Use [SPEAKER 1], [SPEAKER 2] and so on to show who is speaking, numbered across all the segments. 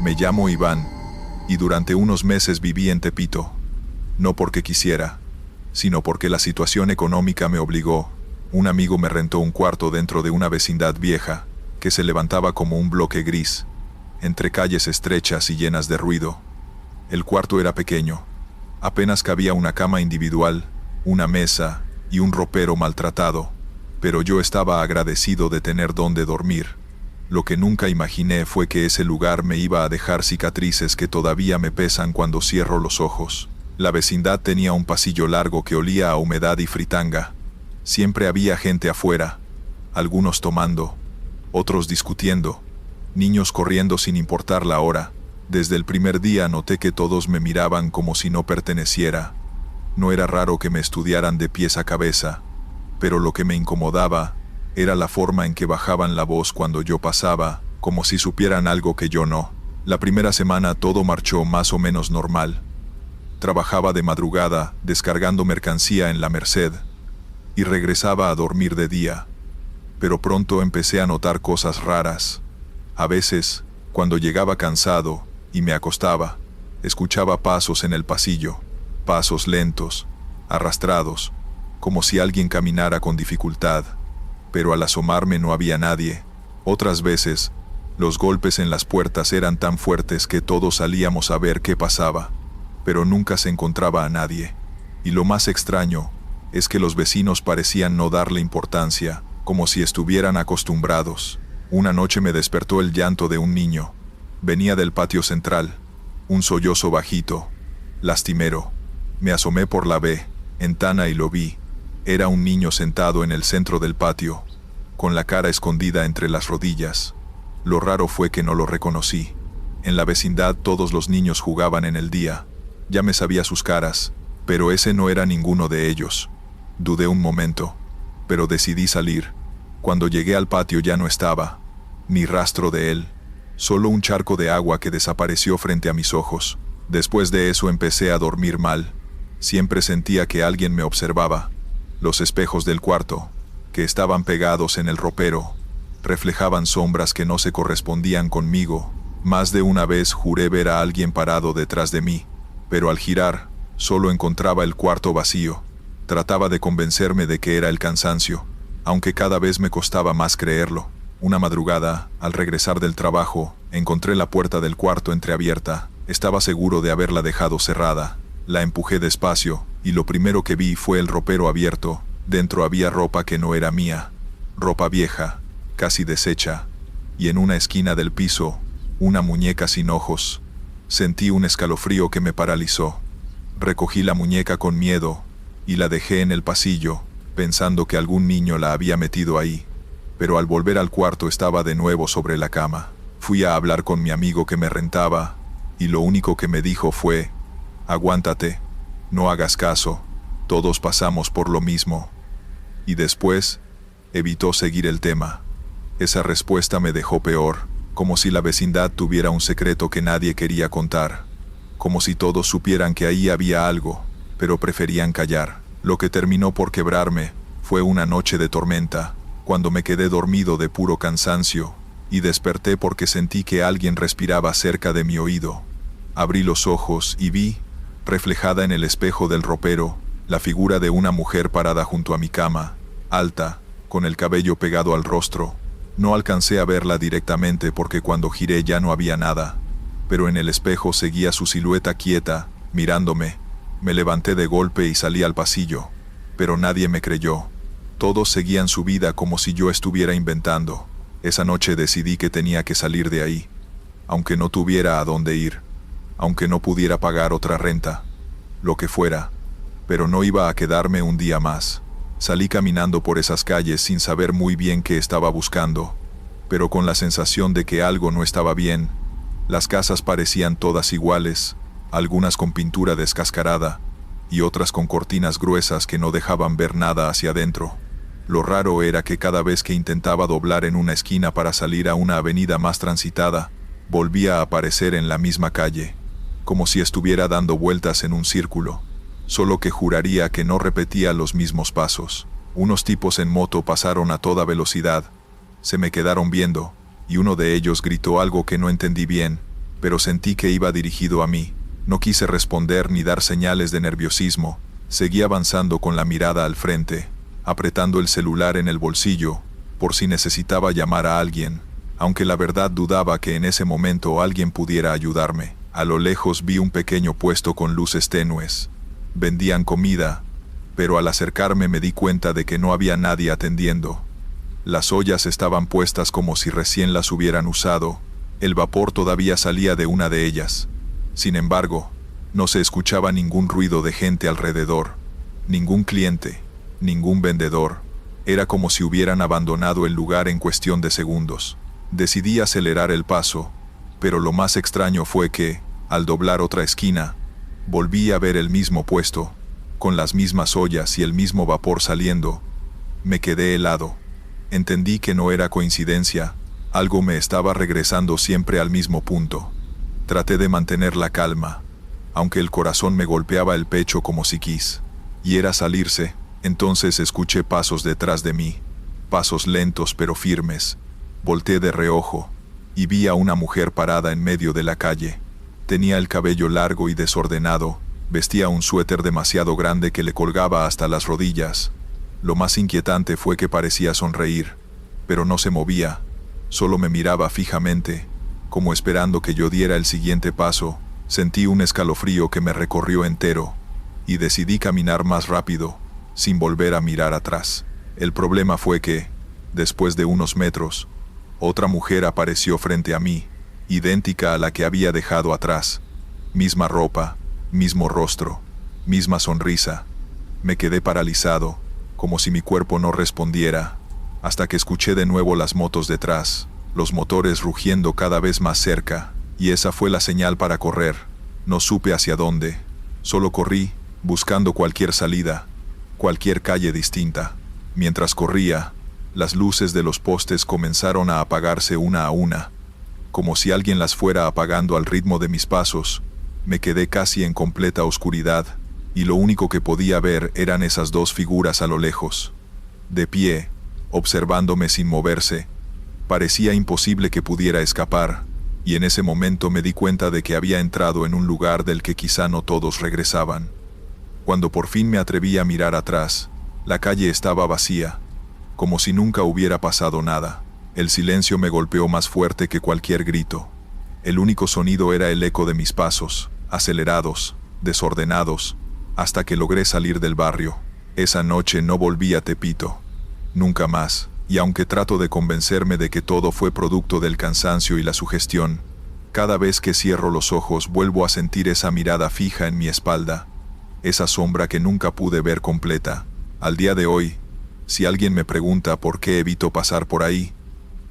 [SPEAKER 1] Me llamo Iván, y durante unos meses viví en Tepito. No porque quisiera, sino porque la situación económica me obligó. Un amigo me rentó un cuarto dentro de una vecindad vieja, que se levantaba como un bloque gris, entre calles estrechas y llenas de ruido. El cuarto era pequeño. Apenas cabía una cama individual, una mesa y un ropero maltratado, pero yo estaba agradecido de tener donde dormir. Lo que nunca imaginé fue que ese lugar me iba a dejar cicatrices que todavía me pesan cuando cierro los ojos. La vecindad tenía un pasillo largo que olía a humedad y fritanga. Siempre había gente afuera, algunos tomando, otros discutiendo, niños corriendo sin importar la hora. Desde el primer día noté que todos me miraban como si no perteneciera. No era raro que me estudiaran de pies a cabeza, pero lo que me incomodaba era la forma en que bajaban la voz cuando yo pasaba, como si supieran algo que yo no. La primera semana todo marchó más o menos normal. Trabajaba de madrugada, descargando mercancía en la Merced, y regresaba a dormir de día. Pero pronto empecé a notar cosas raras. A veces, cuando llegaba cansado y me acostaba, escuchaba pasos en el pasillo, pasos lentos, arrastrados, como si alguien caminara con dificultad. Pero al asomarme no había nadie. Otras veces, los golpes en las puertas eran tan fuertes que todos salíamos a ver qué pasaba, pero nunca se encontraba a nadie. Y lo más extraño es que los vecinos parecían no darle importancia, como si estuvieran acostumbrados. Una noche me despertó el llanto de un niño. Venía del patio central, un sollozo bajito, lastimero. Me asomé por la ventana y lo vi. Era un niño sentado en el centro del patio, con la cara escondida entre las rodillas. Lo raro fue que no lo reconocí. En la vecindad todos los niños jugaban en el día. Ya me sabía sus caras, pero ese no era ninguno de ellos. Dudé un momento, pero decidí salir. Cuando llegué al patio ya no estaba, ni rastro de él, solo un charco de agua que desapareció frente a mis ojos. Después de eso empecé a dormir mal. Siempre sentía que alguien me observaba. Los espejos del cuarto, que estaban pegados en el ropero, reflejaban sombras que no se correspondían conmigo. Más de una vez juré ver a alguien parado detrás de mí, pero al girar, solo encontraba el cuarto vacío. Trataba de convencerme de que era el cansancio, aunque cada vez me costaba más creerlo. Una madrugada, al regresar del trabajo, encontré la puerta del cuarto entreabierta. Estaba seguro de haberla dejado cerrada. La empujé despacio, y lo primero que vi fue el ropero abierto. Dentro había ropa que no era mía, ropa vieja, casi deshecha, y en una esquina del piso, una muñeca sin ojos. Sentí un escalofrío que me paralizó. Recogí la muñeca con miedo, y la dejé en el pasillo, pensando que algún niño la había metido ahí. Pero al volver al cuarto estaba de nuevo sobre la cama. Fui a hablar con mi amigo que me rentaba, y lo único que me dijo fue: aguántate, no hagas caso, todos pasamos por lo mismo. Y después, evitó seguir el tema. Esa respuesta me dejó peor, como si la vecindad tuviera un secreto que nadie quería contar, como si todos supieran que ahí había algo, pero preferían callar. Lo que terminó por quebrarme fue una noche de tormenta, cuando me quedé dormido de puro cansancio, y desperté porque sentí que alguien respiraba cerca de mi oído. Abrí los ojos y vi, reflejada en el espejo del ropero, la figura de una mujer parada junto a mi cama, alta, con el cabello pegado al rostro. No alcancé a verla directamente porque cuando giré ya no había nada, pero en el espejo seguía su silueta quieta, mirándome. Me levanté de golpe y salí al pasillo, pero nadie me creyó. Todos seguían su vida como si yo estuviera inventando. Esa noche decidí que tenía que salir de ahí, aunque no tuviera a dónde ir, aunque no pudiera pagar otra renta, lo que fuera, pero no iba a quedarme un día más. Salí caminando por esas calles sin saber muy bien qué estaba buscando, pero con la sensación de que algo no estaba bien. Las casas parecían todas iguales, algunas con pintura descascarada, y otras con cortinas gruesas que no dejaban ver nada hacia adentro. Lo raro era que cada vez que intentaba doblar en una esquina para salir a una avenida más transitada, volvía a aparecer en la misma calle, como si estuviera dando vueltas en un círculo, solo que juraría que no repetía los mismos pasos. Unos tipos en moto pasaron a toda velocidad, se me quedaron viendo, y uno de ellos gritó algo que no entendí bien, pero sentí que iba dirigido a mí. No quise responder ni dar señales de nerviosismo. Seguí avanzando con la mirada al frente, apretando el celular en el bolsillo, por si necesitaba llamar a alguien, aunque la verdad dudaba que en ese momento alguien pudiera ayudarme. A lo lejos vi un pequeño puesto con luces tenues. Vendían comida, pero al acercarme me di cuenta de que no había nadie atendiendo. Las ollas estaban puestas como si recién las hubieran usado. El vapor todavía salía de una de ellas. Sin embargo, no se escuchaba ningún ruido de gente alrededor, ningún cliente, ningún vendedor. Era como si hubieran abandonado el lugar en cuestión de segundos. Decidí acelerar el paso, pero lo más extraño fue que, al doblar otra esquina, volví a ver el mismo puesto, con las mismas ollas y el mismo vapor saliendo. Me quedé helado. Entendí que no era coincidencia, algo me estaba regresando siempre al mismo punto. Traté de mantener la calma, aunque el corazón me golpeaba el pecho como si quisiera salirse. Entonces escuché pasos detrás de mí, pasos lentos pero firmes. Volteé de reojo, y vi a una mujer parada en medio de la calle. Tenía el cabello largo y desordenado, vestía un suéter demasiado grande que le colgaba hasta las rodillas. Lo más inquietante fue que parecía sonreír, pero no se movía, solo me miraba fijamente, como esperando que yo diera el siguiente paso. Sentí un escalofrío que me recorrió entero, y decidí caminar más rápido, sin volver a mirar atrás. El problema fue que, después de unos metros, otra mujer apareció frente a mí, idéntica a la que había dejado atrás. Misma ropa, mismo rostro, misma sonrisa. Me quedé paralizado, como si mi cuerpo no respondiera, hasta que escuché de nuevo las motos detrás, los motores rugiendo cada vez más cerca, y esa fue la señal para correr. No supe hacia dónde, solo corrí, buscando cualquier salida, cualquier calle distinta. Mientras corría, las luces de los postes comenzaron a apagarse una a una, como si alguien las fuera apagando al ritmo de mis pasos. Me quedé casi en completa oscuridad, y lo único que podía ver eran esas dos figuras a lo lejos, de pie, observándome sin moverse. Parecía imposible que pudiera escapar, y en ese momento me di cuenta de que había entrado en un lugar del que quizá no todos regresaban. Cuando por fin me atreví a mirar atrás, la calle estaba vacía, como si nunca hubiera pasado nada. El silencio me golpeó más fuerte que cualquier grito. El único sonido era el eco de mis pasos, acelerados, desordenados, hasta que logré salir del barrio. Esa noche no volví a Tepito. Nunca más, y aunque trato de convencerme de que todo fue producto del cansancio y la sugestión, cada vez que cierro los ojos vuelvo a sentir esa mirada fija en mi espalda, esa sombra que nunca pude ver completa. Al día de hoy, si alguien me pregunta por qué evito pasar por ahí,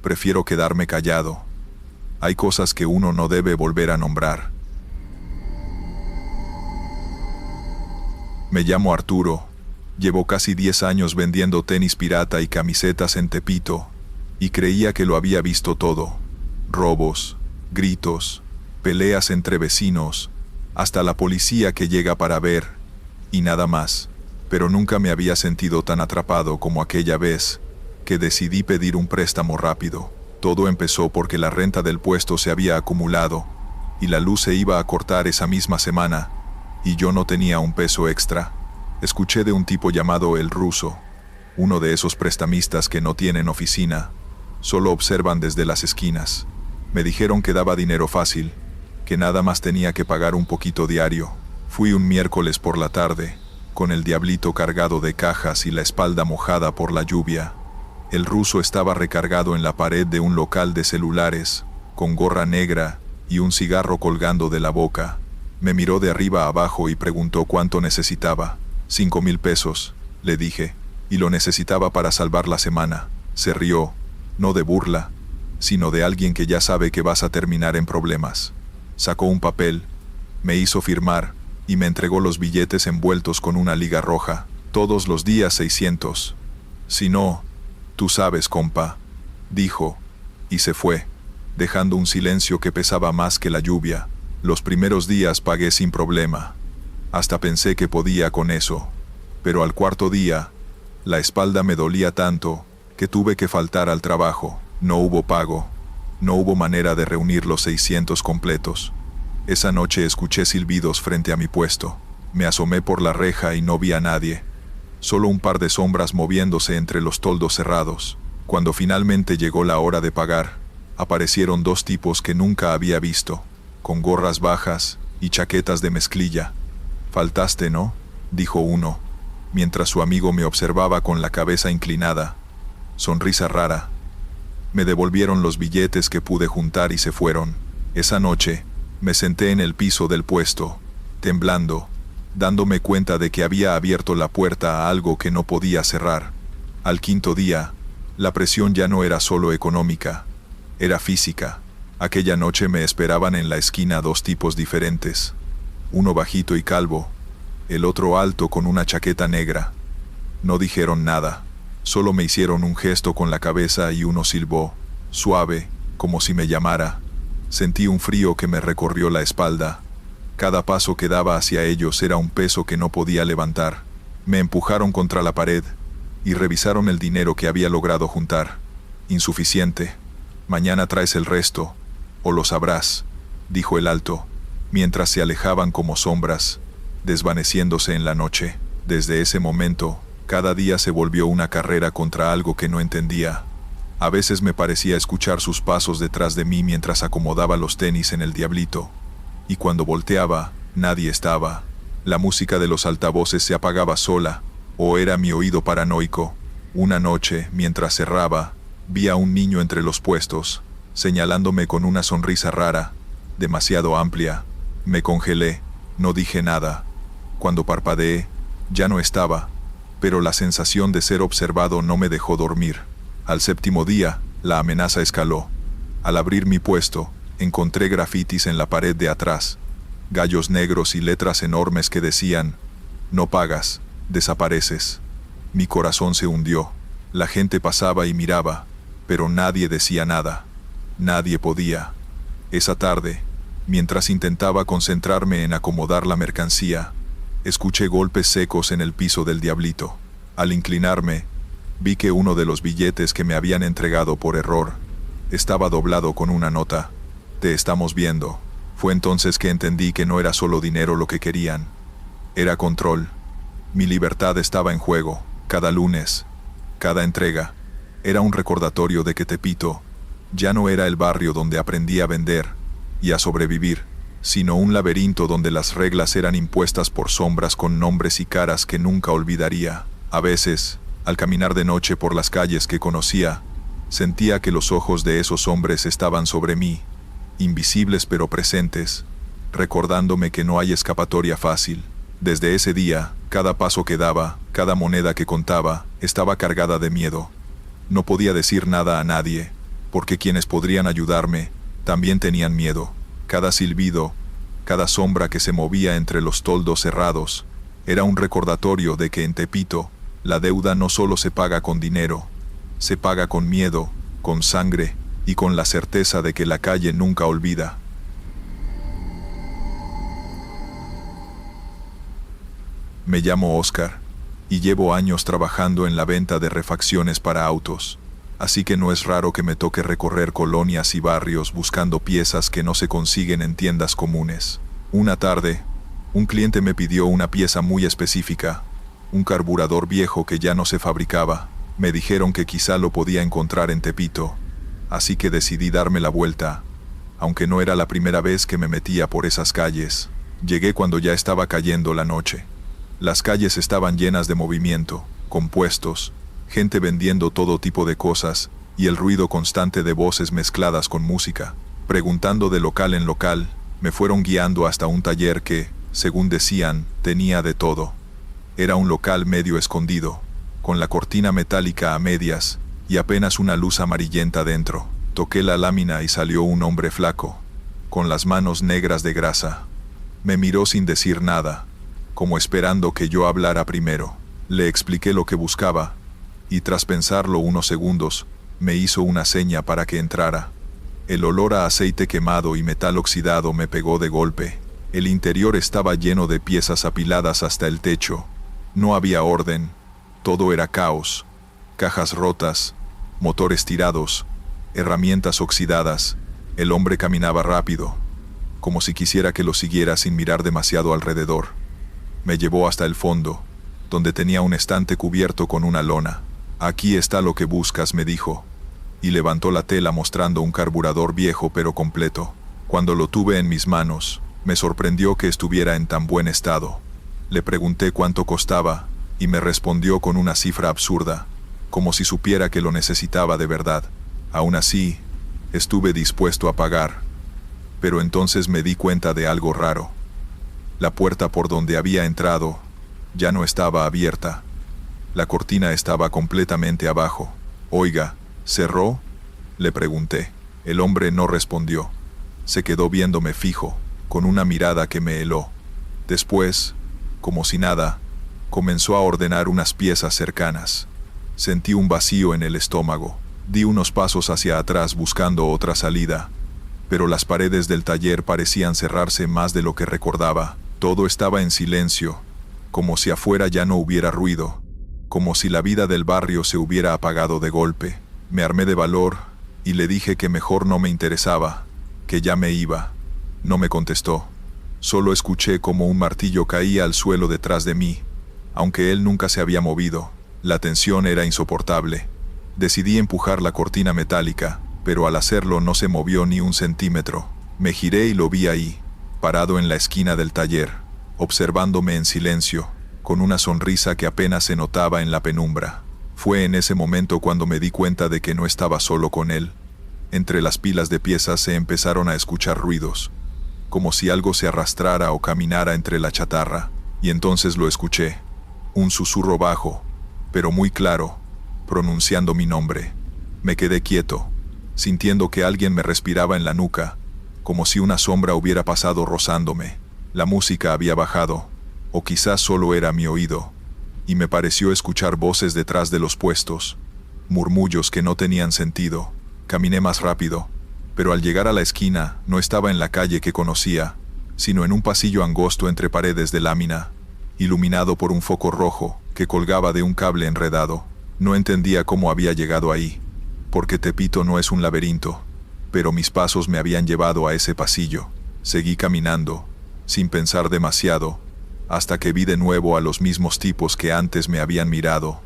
[SPEAKER 1] prefiero quedarme callado. Hay cosas que uno no debe volver a nombrar. Me llamo Arturo. Llevo casi 10 años vendiendo tenis pirata y camisetas en Tepito, y creía que lo había visto todo. Robos, gritos, peleas entre vecinos, hasta la policía que llega para ver, y nada más. Pero nunca me había sentido tan atrapado como aquella vez, que decidí pedir un préstamo rápido. Todo empezó porque la renta del puesto se había acumulado, y la luz se iba a cortar esa misma semana, y yo no tenía un peso extra. Escuché de un tipo llamado El Ruso, uno de esos prestamistas que no tienen oficina, solo observan desde las esquinas. Me dijeron que daba dinero fácil, que nada más tenía que pagar un poquito diario. Fui un miércoles por la tarde, con el diablito cargado de cajas y la espalda mojada por la lluvia. El Ruso estaba recargado en la pared de un local de celulares, con gorra negra y un cigarro colgando de la boca. Me miró de arriba a abajo y preguntó cuánto necesitaba. 5,000 pesos, le dije, y lo necesitaba para salvar la semana. Se rió, no de burla, sino de alguien que ya sabe que vas a terminar en problemas. Sacó un papel, me hizo firmar, y me entregó los billetes envueltos con una liga roja. Todos los días 600. Si no, tú sabes, compa, dijo, y se fue, dejando un silencio que pesaba más que la lluvia. Los primeros días pagué sin problema. Hasta pensé que podía con eso, pero al cuarto día, la espalda me dolía tanto, que tuve que faltar al trabajo. No hubo pago, No hubo manera de reunir los 600 completos. Esa noche escuché silbidos frente a mi puesto. Me asomé por la reja y no vi a nadie. Solo un par de sombras moviéndose entre los toldos cerrados. Cuando finalmente llegó la hora de pagar, aparecieron dos tipos que nunca había visto, con gorras bajas y chaquetas de mezclilla. «Faltaste, ¿no?», dijo uno, mientras su amigo me observaba con la cabeza inclinada. Sonrisa rara. Me devolvieron los billetes que pude juntar y se fueron. Esa noche, me senté en el piso del puesto, temblando, dándome cuenta de que había abierto la puerta a algo que no podía cerrar. Al quinto día, la presión ya no era solo económica, era física. Aquella noche me esperaban en la esquina dos tipos diferentes. Uno bajito y calvo, el otro alto con una chaqueta negra. No dijeron nada, solo me hicieron un gesto con la cabeza y uno silbó, suave, como si me llamara. Sentí un frío que me recorrió la espalda. Cada paso que daba hacia ellos era un peso que no podía levantar. Me empujaron contra la pared y revisaron el dinero que había logrado juntar. Insuficiente. Mañana traes el resto, o lo sabrás, dijo el alto, mientras se alejaban como sombras, desvaneciéndose en la noche. Desde ese momento, cada día se volvió una carrera contra algo que no entendía. A veces me parecía escuchar sus pasos detrás de mí mientras acomodaba los tenis en el diablito. Y cuando volteaba, nadie estaba. La música de los altavoces se apagaba sola, o era mi oído paranoico. Una noche, mientras cerraba, vi a un niño entre los puestos, señalándome con una sonrisa rara, demasiado amplia. Me congelé, no dije nada. Cuando parpadeé, ya no estaba, pero la sensación de ser observado no me dejó dormir. Al séptimo día, la amenaza escaló. Al abrir mi puesto, encontré grafitis en la pared de atrás, gallos negros y letras enormes que decían: «No pagas, desapareces». Mi corazón se hundió. La gente pasaba y miraba, pero nadie decía nada. Nadie podía. Esa tarde, mientras intentaba concentrarme en acomodar la mercancía, escuché golpes secos en el piso del diablito. Al inclinarme, vi que uno de los billetes que me habían entregado por error estaba doblado con una nota: «Te estamos viendo». Fue entonces que entendí que no era solo dinero lo que querían. Era control. Mi libertad estaba en juego. Cada lunes, cada entrega, era un recordatorio de que Tepito ya no era el barrio donde aprendí a vender y a sobrevivir, sino un laberinto donde las reglas eran impuestas por sombras con nombres y caras que nunca olvidaría. A veces, al caminar de noche por las calles que conocía, sentía que los ojos de esos hombres estaban sobre mí, invisibles pero presentes, recordándome que no hay escapatoria fácil. Desde ese día, cada paso que daba, cada moneda que contaba, estaba cargada de miedo. No podía decir nada a nadie, porque quienes podrían ayudarme también tenían miedo. Cada silbido, cada sombra que se movía entre los toldos cerrados, era un recordatorio de que en Tepito, la deuda no solo se paga con dinero, se paga con miedo, con sangre y con la certeza de que la calle nunca olvida. Me llamo Oscar, y llevo años trabajando en la venta de refacciones para autos, así que no es raro que me toque recorrer colonias y barrios buscando piezas que no se consiguen en tiendas comunes. Una tarde, un cliente me pidió una pieza muy específica, un carburador viejo que ya no se fabricaba. Me dijeron que quizá lo podía encontrar en Tepito, así que decidí darme la vuelta, aunque no era la primera vez que me metía por esas calles. Llegué cuando ya estaba cayendo la noche. Las calles estaban llenas de movimiento, compuestos, gente vendiendo todo tipo de cosas, y el ruido constante de voces mezcladas con música. Preguntando de local en local, me fueron guiando hasta un taller que, según decían, tenía de todo. Era un local medio escondido, con la cortina metálica a medias, y apenas una luz amarillenta dentro. Toqué la lámina y salió un hombre flaco, con las manos negras de grasa. Me miró sin decir nada, como esperando que yo hablara primero. Le expliqué lo que buscaba, y tras pensarlo unos segundos, me hizo una seña para que entrara. El olor a aceite quemado y metal oxidado me pegó de golpe. El interior estaba lleno de piezas apiladas hasta el techo. No había orden, todo era caos. Cajas rotas, motores tirados, herramientas oxidadas. El hombre caminaba rápido, como si quisiera que lo siguiera sin mirar demasiado alrededor. Me llevó hasta el fondo, donde tenía un estante cubierto con una lona. «Aquí está lo que buscas», me dijo, y levantó la tela mostrando un carburador viejo pero completo. Cuando lo tuve en mis manos, me sorprendió que estuviera en tan buen estado. Le pregunté cuánto costaba, y me respondió con una cifra absurda, como si supiera que lo necesitaba de verdad. Aún así, estuve dispuesto a pagar. Pero entonces me di cuenta de algo raro. La puerta por donde había entrado ya no estaba abierta. La cortina estaba completamente abajo. «Oiga, ¿cerró?», le pregunté. El hombre no respondió. Se quedó viéndome fijo, con una mirada que me heló. Después, como si nada, comenzó a ordenar unas piezas cercanas. Sentí un vacío en el estómago. Di unos pasos hacia atrás buscando otra salida, pero las paredes del taller parecían cerrarse más de lo que recordaba. Todo estaba en silencio, como si afuera ya no hubiera ruido, como si la vida del barrio se hubiera apagado de golpe. Me armé de valor y le dije que mejor no me interesaba, que ya me iba. No me contestó. Solo escuché como un martillo caía al suelo detrás de mí, aunque él nunca se había movido. La tensión era insoportable. Decidí empujar la cortina metálica, pero al hacerlo no se movió ni un centímetro. Me giré y lo vi ahí, parado en la esquina del taller, observándome en silencio, con una sonrisa que apenas se notaba en la penumbra. Fue en ese momento cuando me di cuenta de que no estaba solo con él. Entre las pilas de piezas se empezaron a escuchar ruidos, como si algo se arrastrara o caminara entre la chatarra, y entonces lo escuché. Un susurro bajo, pero muy claro, pronunciando mi nombre. Me quedé quieto, sintiendo que alguien me respiraba en la nuca, como si una sombra hubiera pasado rozándome. La música había bajado, o quizás solo era mi oído, y me pareció escuchar voces detrás de los puestos, murmullos que no tenían sentido. Caminé más rápido, pero al llegar a la esquina no estaba en la calle que conocía, sino en un pasillo angosto entre paredes de lámina, iluminado por un foco rojo que colgaba de un cable enredado. No entendía cómo había llegado ahí, porque Tepito no es un laberinto, pero mis pasos me habían llevado a ese pasillo. Seguí caminando, sin pensar demasiado, hasta que vi de nuevo a los mismos tipos que antes me habían mirado.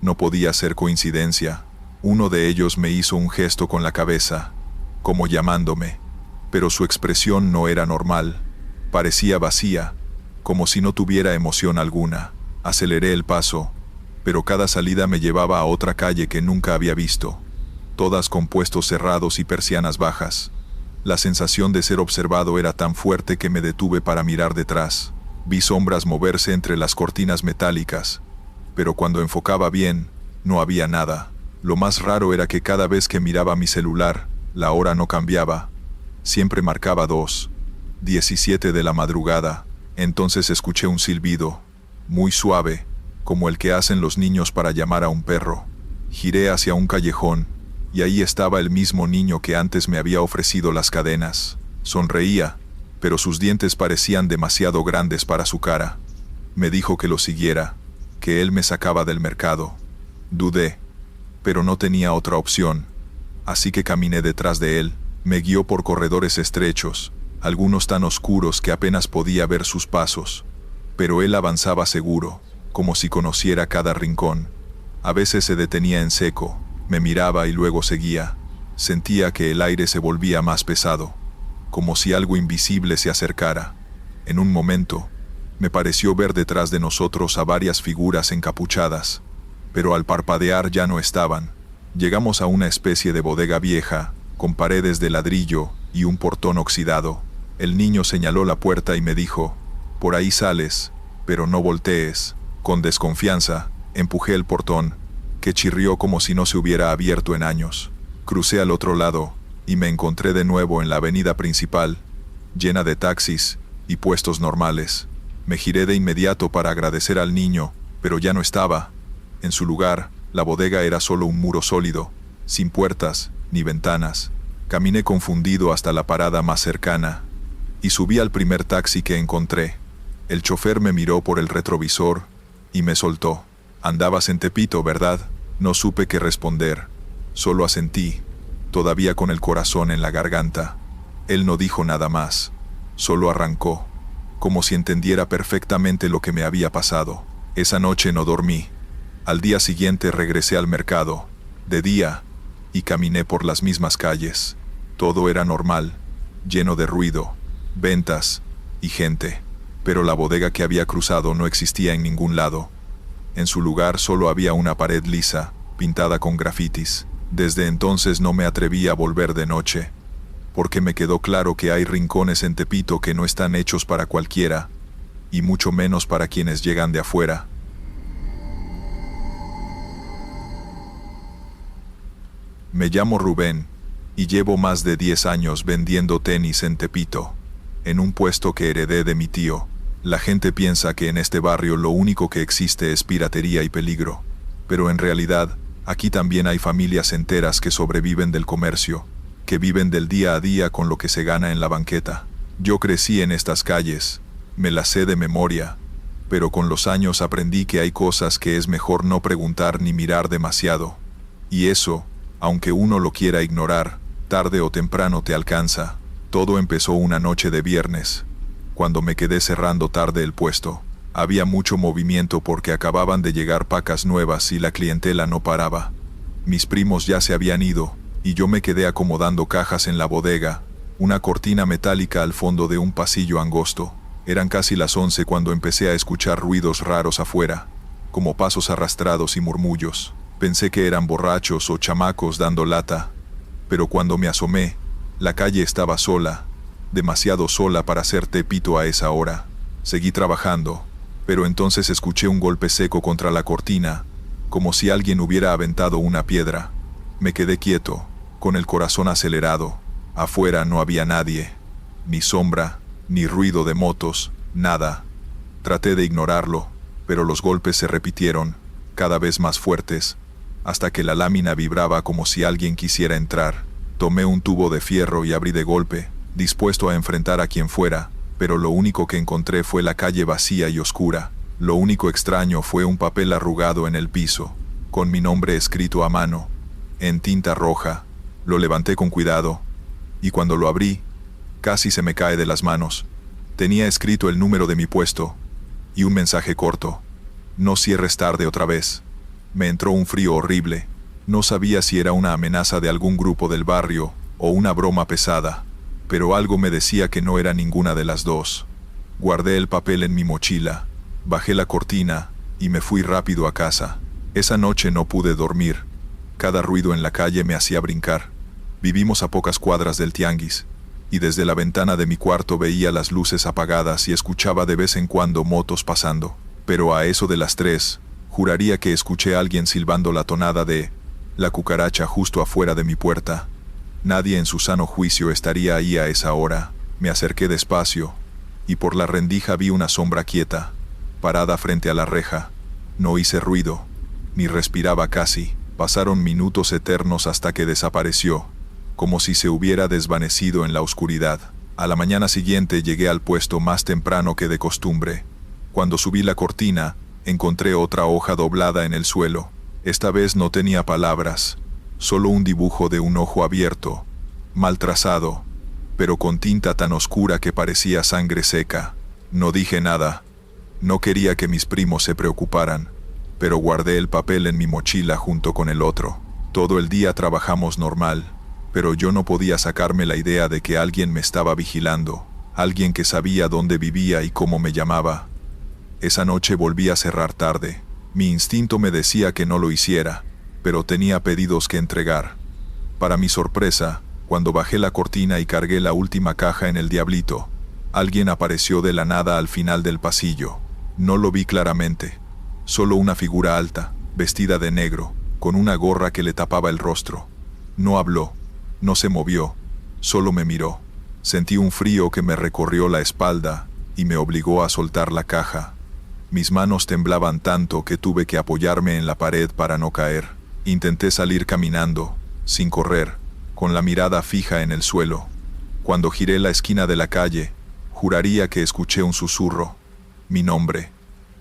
[SPEAKER 1] No podía ser coincidencia. Uno de ellos me hizo un gesto con la cabeza, como llamándome, pero su expresión no era normal. Parecía vacía, como si no tuviera emoción alguna. Aceleré el paso, pero cada salida me llevaba a otra calle que nunca había visto, todas con puestos cerrados y persianas bajas. La sensación de ser observado era tan fuerte que me detuve para mirar detrás. Vi sombras moverse entre las cortinas metálicas, pero cuando enfocaba bien, no había nada. Lo más raro era que cada vez que miraba mi celular, la hora no cambiaba. Siempre marcaba 2:17 de la madrugada. Entonces escuché un silbido, muy suave, como el que hacen los niños para llamar a un perro. Giré hacia un callejón, y ahí estaba el mismo niño que antes me había ofrecido las cadenas. Sonreía, pero sus dientes parecían demasiado grandes para su cara. Me dijo que lo siguiera, que él me sacaba del mercado. Dudé, pero no tenía otra opción, así que caminé detrás de él. Me guió por corredores estrechos, algunos tan oscuros que apenas podía ver sus pasos, pero él avanzaba seguro, como si conociera cada rincón. A veces se detenía en seco, me miraba y luego seguía. Sentía que el aire se volvía más pesado, como si algo invisible se acercara. En un momento, me pareció ver detrás de nosotros a varias figuras encapuchadas, pero al parpadear ya no estaban. Llegamos a una especie de bodega vieja, con paredes de ladrillo y un portón oxidado. El niño señaló la puerta y me dijo: «Por ahí sales, pero no voltees». Con desconfianza, empujé el portón, que chirrió como si no se hubiera abierto en años. Crucé al otro lado, y me encontré de nuevo en la avenida principal, llena de taxis y puestos normales. Me giré de inmediato para agradecer al niño, pero ya no estaba. En su lugar, la bodega era solo un muro sólido, sin puertas ni ventanas. Caminé confundido hasta la parada más cercana, y subí al primer taxi que encontré. El chofer me miró por el retrovisor y me soltó. «Andabas en Tepito, ¿verdad?». No supe qué responder, solo asentí. todavía con el corazón en la garganta. Él no dijo nada más, solo arrancó, como si entendiera perfectamente lo que me había pasado. Esa noche no dormí. Al día siguiente regresé al mercado, de día, y caminé por las mismas calles. Todo era normal, lleno de ruido, ventas y gente, pero la bodega que había cruzado no existía en ningún lado. En su lugar solo había una pared lisa, pintada con grafitis. Desde entonces no me atreví a volver de noche, porque me quedó claro que hay rincones en Tepito que no están hechos para cualquiera, y mucho menos para quienes llegan de afuera. Me llamo Rubén, y llevo más de 10 años vendiendo tenis en Tepito, en un puesto que heredé de mi tío. La gente piensa que en este barrio lo único que existe es piratería y peligro, pero en realidad, aquí también hay familias enteras que sobreviven del comercio, que viven del día a día con lo que se gana en la banqueta. Yo crecí en estas calles, me las sé de memoria, pero con los años aprendí que hay cosas que es mejor no preguntar ni mirar demasiado. Y eso, aunque uno lo quiera ignorar, tarde o temprano te alcanza. Todo empezó una noche de viernes, cuando me quedé cerrando tarde el puesto. Había mucho movimiento porque acababan de llegar pacas nuevas y la clientela no paraba. Mis primos ya se habían ido, y yo me quedé acomodando cajas en la bodega, una cortina metálica al fondo de un pasillo angosto. Eran casi las 11 cuando empecé a escuchar ruidos raros afuera, como pasos arrastrados y murmullos. Pensé que eran borrachos o chamacos dando lata, pero cuando me asomé, la calle estaba sola, demasiado sola para ser Tepito a esa hora. Seguí trabajando, pero entonces escuché un golpe seco contra la cortina, como si alguien hubiera aventado una piedra. Me quedé quieto, con el corazón acelerado. Afuera no había nadie, ni sombra, ni ruido de motos, nada. Traté de ignorarlo, pero los golpes se repitieron, cada vez más fuertes, hasta que la lámina vibraba como si alguien quisiera entrar. Tomé un tubo de fierro y abrí de golpe, dispuesto a enfrentar a quien fuera, pero lo único que encontré fue la calle vacía y oscura. Lo único extraño fue un papel arrugado en el piso, con mi nombre escrito a mano, en tinta roja. Lo levanté con cuidado, y cuando lo abrí, casi se me cae de las manos. Tenía escrito el número de mi puesto, y un mensaje corto: no cierres tarde otra vez. Me entró un frío horrible. No sabía si era una amenaza de algún grupo del barrio o una broma pesada, pero algo me decía que no era ninguna de las dos. Guardé el papel en mi mochila, bajé la cortina y me fui rápido a casa. Esa noche no pude dormir. Cada ruido en la calle me hacía brincar. Vivimos a pocas cuadras del tianguis, y desde la ventana de mi cuarto veía las luces apagadas y escuchaba de vez en cuando motos pasando. Pero a eso de las 3, juraría que escuché a alguien silbando la tonada de la cucaracha justo afuera de mi puerta. Nadie en su sano juicio estaría ahí a esa hora. Me acerqué despacio, y por la rendija vi una sombra quieta, parada frente a la reja. No hice ruido, ni respiraba casi. Pasaron minutos eternos hasta que desapareció, como si se hubiera desvanecido en la oscuridad. A la mañana siguiente llegué al puesto más temprano que de costumbre. Cuando subí la cortina, encontré otra hoja doblada en el suelo. Esta vez no tenía palabras, solo un dibujo de un ojo abierto, mal trazado, pero con tinta tan oscura que parecía sangre seca. No dije nada. No quería que mis primos se preocuparan, pero guardé el papel en mi mochila junto con el otro. Todo el día trabajamos normal, pero yo no podía sacarme la idea de que alguien me estaba vigilando, alguien que sabía dónde vivía y cómo me llamaba. Esa noche volví a cerrar tarde. Mi instinto me decía que no lo hiciera, pero tenía pedidos que entregar. Para mi sorpresa, cuando bajé la cortina y cargué la última caja en el diablito, alguien apareció de la nada al final del pasillo. No lo vi claramente, solo una figura alta, vestida de negro, con una gorra que le tapaba el rostro. No habló, no se movió, solo me miró. Sentí un frío que me recorrió la espalda y me obligó a soltar la caja. Mis manos temblaban tanto que tuve que apoyarme en la pared para no caer. Intenté salir caminando, sin correr, con la mirada fija en el suelo. Cuando giré la esquina de la calle, juraría que escuché un susurro. Mi nombre.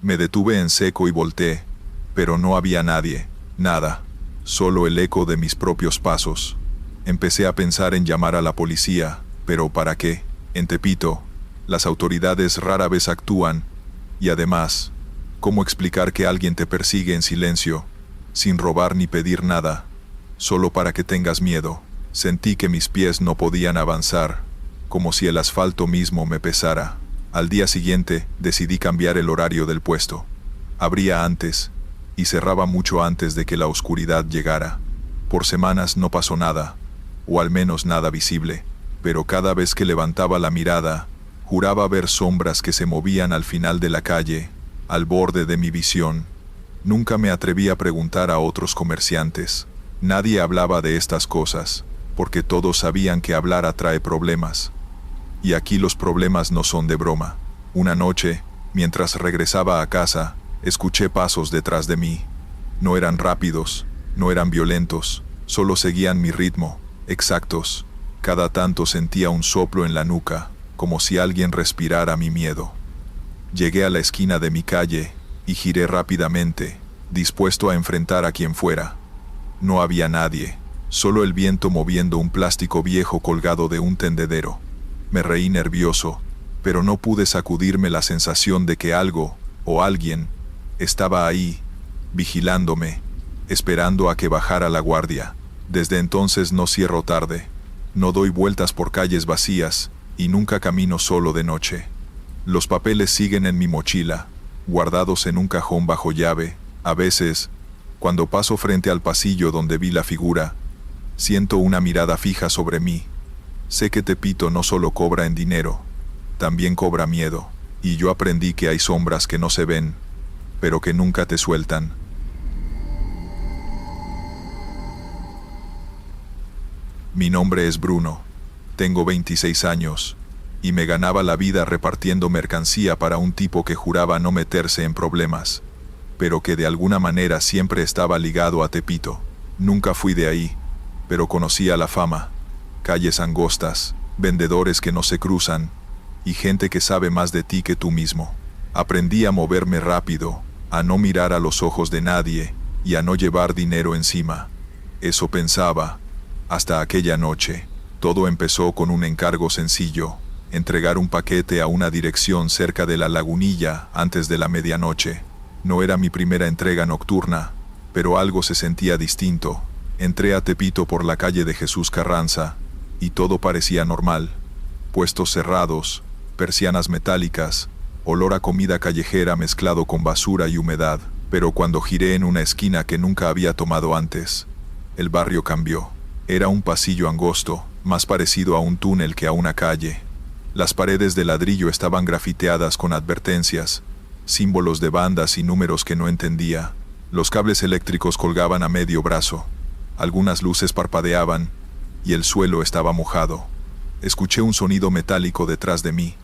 [SPEAKER 1] Me detuve en seco y volteé, pero no había nadie, nada, solo el eco de mis propios pasos. Empecé a pensar en llamar a la policía, pero ¿para qué? En Tepito, las autoridades rara vez actúan, y además, ¿cómo explicar que alguien te persigue en silencio, sin robar ni pedir nada, solo para que tengas miedo? Sentí que mis pies no podían avanzar, como si el asfalto mismo me pesara. Al día siguiente, decidí cambiar el horario del puesto. Abría antes, y cerraba mucho antes de que la oscuridad llegara. Por semanas no pasó nada, o al menos nada visible, pero cada vez que levantaba la mirada, juraba ver sombras que se movían al final de la calle, al borde de mi visión. Nunca me atreví a preguntar a otros comerciantes. Nadie hablaba de estas cosas, porque todos sabían que hablar atrae problemas. Y aquí los problemas no son de broma. Una noche, mientras regresaba a casa, escuché pasos detrás de mí. No eran rápidos, no eran violentos, solo seguían mi ritmo, exactos. Cada tanto sentía un soplo en la nuca, como si alguien respirara mi miedo. Llegué a la esquina de mi calle, y giré rápidamente, dispuesto a enfrentar a quien fuera. No había nadie, solo el viento moviendo un plástico viejo colgado de un tendedero. Me reí nervioso, pero no pude sacudirme la sensación de que algo, o alguien, estaba ahí, vigilándome, esperando a que bajara la guardia. Desde entonces no cierro tarde, no doy vueltas por calles vacías, y nunca camino solo de noche. Los papeles siguen en mi mochila, guardados en un cajón bajo llave. A veces, cuando paso frente al pasillo donde vi la figura, siento una mirada fija sobre mí. Sé que Tepito no solo cobra en dinero, también cobra miedo, y yo aprendí que hay sombras que no se ven, pero que nunca te sueltan. Mi nombre es Bruno, tengo 26 años, y me ganaba la vida repartiendo mercancía para un tipo que juraba no meterse en problemas, pero que de alguna manera siempre estaba ligado a Tepito. Nunca fui de ahí, pero conocía la fama. Calles angostas, vendedores que no se cruzan, y gente que sabe más de ti que tú mismo. Aprendí a moverme rápido, a no mirar a los ojos de nadie, y a no llevar dinero encima. Eso pensaba, hasta aquella noche. Todo empezó con un encargo sencillo: entregar un paquete a una dirección cerca de la Lagunilla antes de la medianoche. No era mi primera entrega nocturna, pero algo se sentía distinto. Entré a Tepito por la calle de Jesús Carranza, y todo parecía normal. Puestos cerrados, persianas metálicas, olor a comida callejera mezclado con basura y humedad. Pero cuando giré en una esquina que nunca había tomado antes, el barrio cambió. Era un pasillo angosto, más parecido a un túnel que a una calle. Las paredes de ladrillo estaban grafiteadas con advertencias, símbolos de bandas y números que no entendía. Los cables eléctricos colgaban a medio brazo. Algunas luces parpadeaban, y el suelo estaba mojado. Escuché un sonido metálico detrás de mí.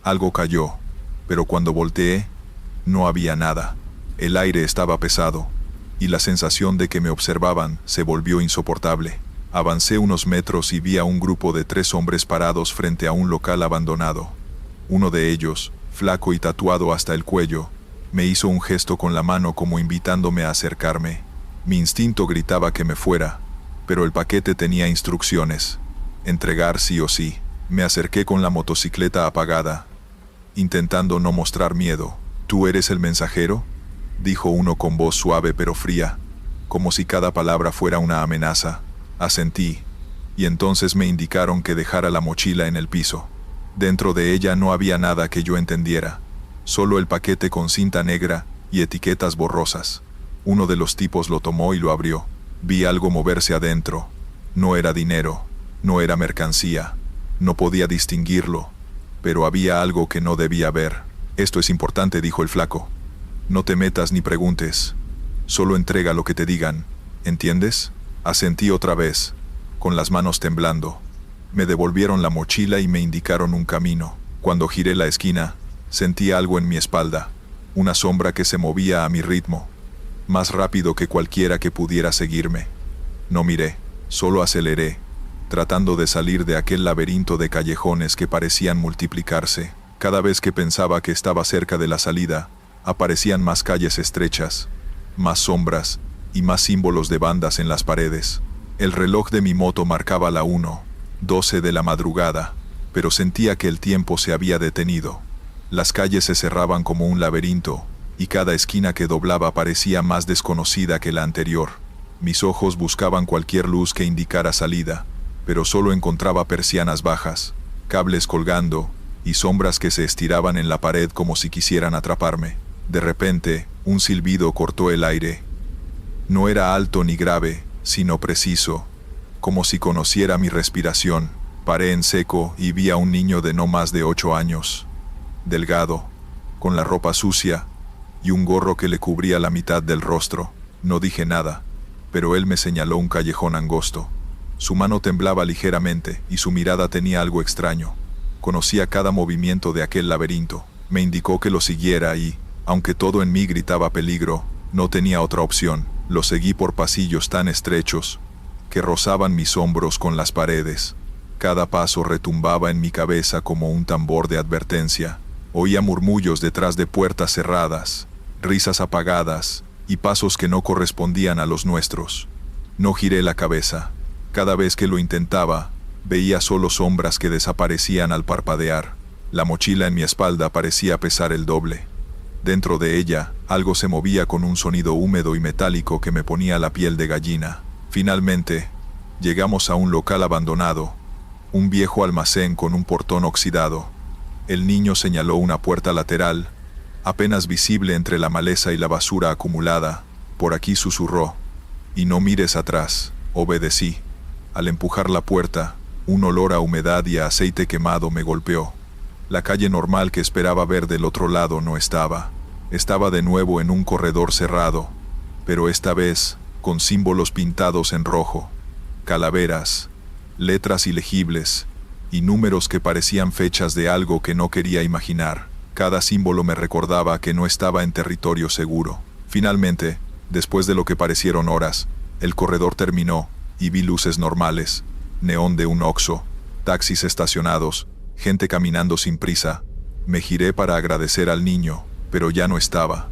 [SPEAKER 1] Algo cayó, pero cuando volteé, no había nada. El aire estaba pesado, y la sensación de que me observaban se volvió insoportable. Avancé unos metros y vi a un grupo de 3 hombres parados frente a un local abandonado. Uno de ellos, flaco y tatuado hasta el cuello, me hizo un gesto con la mano como invitándome a acercarme. Mi instinto gritaba que me fuera, pero el paquete tenía instrucciones: entregar sí o sí. Me acerqué con la motocicleta apagada, intentando no mostrar miedo. ¿Tú eres el mensajero?, dijo uno con voz suave pero fría, como si cada palabra fuera una amenaza. Asentí, y entonces me indicaron que dejara la mochila en el piso. Dentro de ella no había nada que yo entendiera, solo el paquete con cinta negra y etiquetas borrosas. Uno de los tipos lo tomó y lo abrió. Vi algo moverse adentro. No era dinero, no era mercancía, no podía distinguirlo, pero había algo que no debía ver. Esto es importante, dijo el flaco. No te metas ni preguntes, solo entrega lo que te digan, ¿entiendes? Asentí otra vez, con las manos temblando. Me devolvieron la mochila y me indicaron un camino. Cuando giré la esquina, sentí algo en mi espalda, una sombra que se movía a mi ritmo, más rápido que cualquiera que pudiera seguirme. No miré, solo aceleré, tratando de salir de aquel laberinto de callejones que parecían multiplicarse. Cada vez que pensaba que estaba cerca de la salida, aparecían más calles estrechas, más sombras y más símbolos de bandas en las paredes. El reloj de mi moto marcaba la 1:12 de la madrugada, pero sentía que el tiempo se había detenido. Las calles se cerraban como un laberinto, y cada esquina que doblaba parecía más desconocida que la anterior. Mis ojos buscaban cualquier luz que indicara salida, pero solo encontraba persianas bajas, cables colgando, y sombras que se estiraban en la pared como si quisieran atraparme. De repente, un silbido cortó el aire. No era alto ni grave, sino preciso, como si conociera mi respiración. Paré en seco y vi a un niño de no más de 8 años, delgado, con la ropa sucia y un gorro que le cubría la mitad del rostro. No dije nada, pero él me señaló un callejón angosto. Su mano temblaba ligeramente y su mirada tenía algo extraño. Conocía cada movimiento de aquel laberinto. Me indicó que lo siguiera y, aunque todo en mí gritaba peligro, no tenía otra opción. Lo seguí por pasillos tan estrechos que rozaban mis hombros con las paredes. Cada paso retumbaba en mi cabeza como un tambor de advertencia. Oía murmullos detrás de puertas cerradas, risas apagadas y pasos que no correspondían a los nuestros. No giré la cabeza. Cada vez que lo intentaba, veía solo sombras que desaparecían al parpadear. La mochila en mi espalda parecía pesar el doble. Dentro de ella, algo se movía con un sonido húmedo y metálico que me ponía la piel de gallina. Finalmente, llegamos a un local abandonado, un viejo almacén con un portón oxidado. El niño señaló una puerta lateral, apenas visible entre la maleza y la basura acumulada. Por aquí, susurró. Y no mires atrás. Obedecí. Al empujar la puerta, un olor a humedad y a aceite quemado me golpeó. La calle normal que esperaba ver del otro lado no estaba. Estaba de nuevo en un corredor cerrado, pero esta vez con símbolos pintados en rojo, calaveras, letras ilegibles y números que parecían fechas de algo que no quería imaginar. Cada símbolo me recordaba que no estaba en territorio seguro. Finalmente, después de lo que parecieron horas, el corredor terminó y vi luces normales, neón de un Oxxo, taxis estacionados, gente caminando sin prisa. Me giré para agradecer al niño, pero ya no estaba.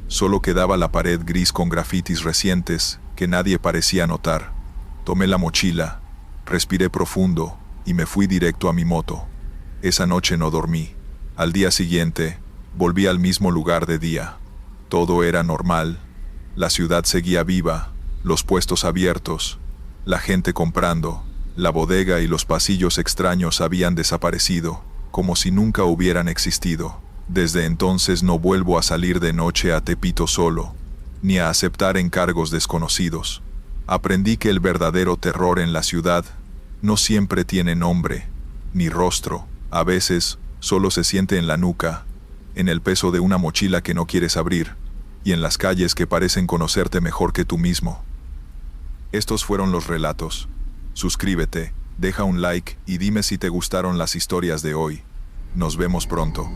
[SPEAKER 1] Solo quedaba la pared gris con grafitis recientes que nadie parecía notar. Tomé la mochila, respiré profundo y me fui directo a mi moto. Esa noche no dormí. Al día siguiente, volví al mismo lugar de día. Todo era normal. La ciudad seguía viva, los puestos abiertos, la gente comprando. La bodega y los pasillos extraños habían desaparecido, como si nunca hubieran existido. Desde entonces no vuelvo a salir de noche a Tepito solo, ni a aceptar encargos desconocidos. Aprendí que el verdadero terror en la ciudad no siempre tiene nombre, ni rostro. A veces, solo se siente en la nuca, en el peso de una mochila que no quieres abrir, y en las calles que parecen conocerte mejor que tú mismo. Estos fueron los relatos. Suscríbete, deja un like y dime si te gustaron las historias de hoy. Nos vemos pronto.